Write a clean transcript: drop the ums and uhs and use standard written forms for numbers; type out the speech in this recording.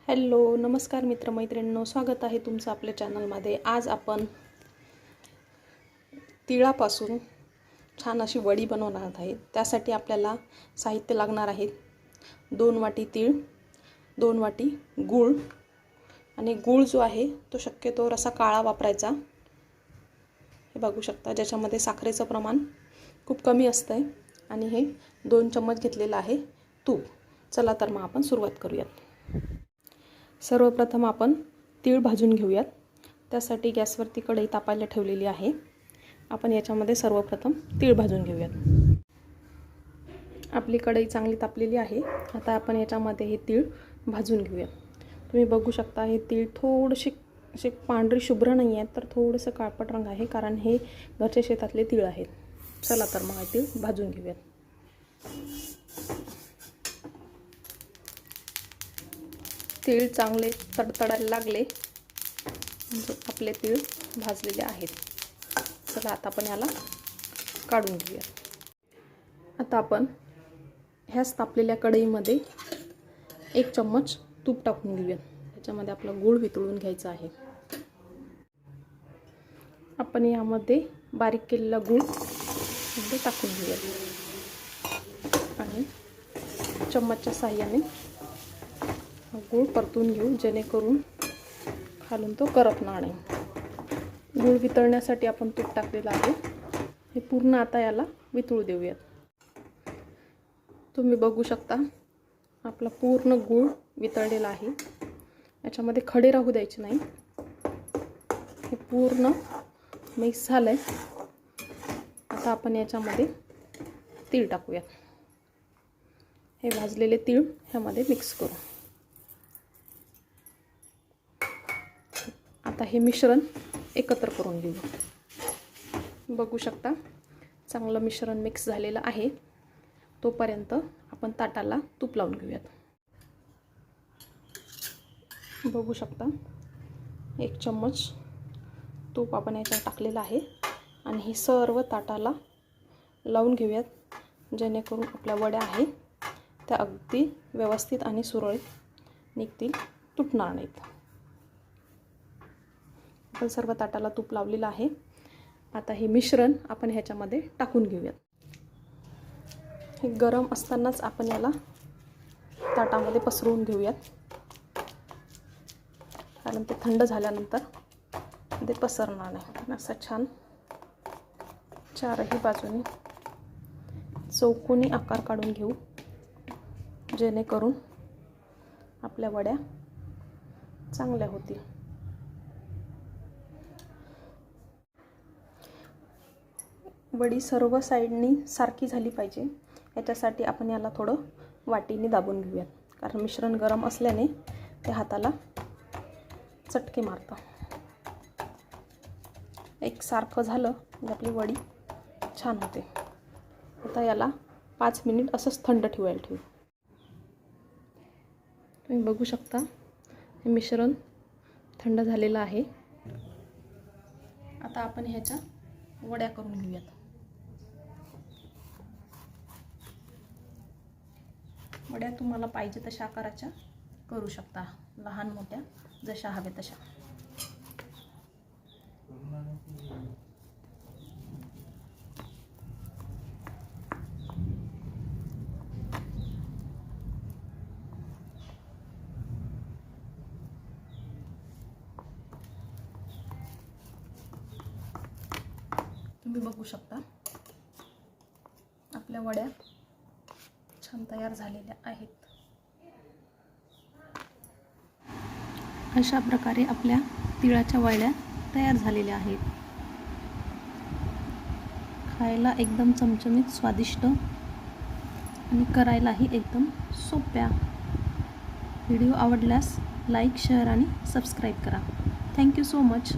Hello नमस्कार मित्रमैत्रिणींनो, स्वागत आहे तुमचं आपल्या चॅनलमध्ये। आज आपण तिळापासून छान अशी वडी बनवणार आहे। त्यासाठी आपल्याला साहित्य लागणार आहे 2 वाटी तीळ, 2 वाटी गूळ आणि गूळ जो आहे तो शक्यतो असा काळा वापरायचा। हे बघू शकता ज्याच्यामध्ये साखरेचं प्रमाण खूप कमी असतं आणि हे 2 चम्मच घेतलेलं आहे तूप। चला तर मग आपण सुरुवात करूयात। सर्वप्रथम आपण तीळ भाजून घेऊयात। त्यासाठी गॅसवरती कढई तापायला ठेवलेली आहे। आपण याच्यामध्ये सर्वप्रथम तीळ भाजून घेऊयात। आपली कढई चांगली तापलेली आहे। आता आपण याच्यामध्ये हे तीळ भाजून घेऊयात। तुम्ही बघू शकता हे तीळ थोडेसे असे पांढरे शुभ्र नाही आहेत, तर थोडंसं काळपट रंग आहे, कारण हे घरच्या शेतातले तीळ आहेत। चला तर मग हे तीळ भाजून घेऊयात। तीळ चांगले तडतडायला लागले म्हणजे आपले तीळ भाजलेले आहेत। चला आता आपण याला काढून घेऊया। आता आपण ह्याच तापलेल्या कढईमध्ये 1 चम्मच तूप टाकून घेऊया। त्याच्यामध्ये आपला गूळ वितळून घ्यायचा आहे। आपण यामध्ये बारीक केलेला गूळ मध्ये टाकून घेऊया आणि चम्मचच्या साहाय्याने गूळ परतून घेऊ, जेणेकरून खालून तो करपणार नाही। गूळ वितळण्यासाठी आपण तूप टाकलेलं आहे। हे पूर्ण आता याला वितळू देऊयात। तुम्ही बघू शकता आपला पूर्ण गूळ वितळलेला आहे। याच्यामध्ये खडे राहू द्यायचे नाही। हे पूर्ण मिक्स झालंय। आता आपण याच्यामध्ये तीळ टाकूयात। हे भाजलेले तीळ ह्यामध्ये मिक्स करू। आता हे मिश्रण एकत्र करून घेऊ। बघू शकता चांगलं मिश्रण मिक्स झालेलं आहे। तोपर्यंत आपण ताटाला तूप लावून घेऊयात। बघू शकता 1 चम्मच तूप आपण याच्यात टाकलेलं आहे आणि हे सर्व ताटाला लावून घेऊयात, जेणेकरून आपल्या वड्या आहेत त्या अगदी व्यवस्थित आणि सुरळीत निघतील, तुटणार नाहीत। आपण सर्व ताटाला तूप लावलेलं आहे। आता हे मिश्रण आपण ह्याच्यामध्ये टाकून घेऊयात। हे गरम असतानाच आपण याला ताटामध्ये पसरवून घेऊयात, कारण ते थंड झाल्यानंतर ते पसरणार नाही। असं छान चारही बाजूने चौकोनी आकार काढून घेऊ, जेणेकरून आपल्या वड्या चांगल्या होतील। वडी सर्व साईडनी सारखी झाली पाहिजे, याच्यासाठी आपण याला थोडं वाटीने दाबून घेऊयात, कारण मिश्रण गरम असल्याने ते हाताला चटके मारतं। एक सारखं झालं म्हणजे आपली वडी छान होते। आता याला 5 मिनिट असंच थंड ठेवायला ठेवू। तुम्ही बघू शकता हे मिश्रण थंड झालेलं आहे। आता आपण ह्याच्या वड्या करून घेऊयात। वड्या तुम्हाला पाहिजे तशा आकाराच्या करू शकता, लहान मोठ्या जशा हवे तशा। तुम्ही बघू शकता आपल्या वड्या छान तयार झालेल्या आहेत। अशा प्रकारे आपल्या तिळाच्या वड्या तयार झालेल्या आहेत। खायला एकदम चमचमीत, स्वादिष्ट आणि करायलाही एकदम सोप्या। व्हिडिओ आवडल्यास लाईक, शेअर आणि सबस्क्राईब करा। Thank you so much.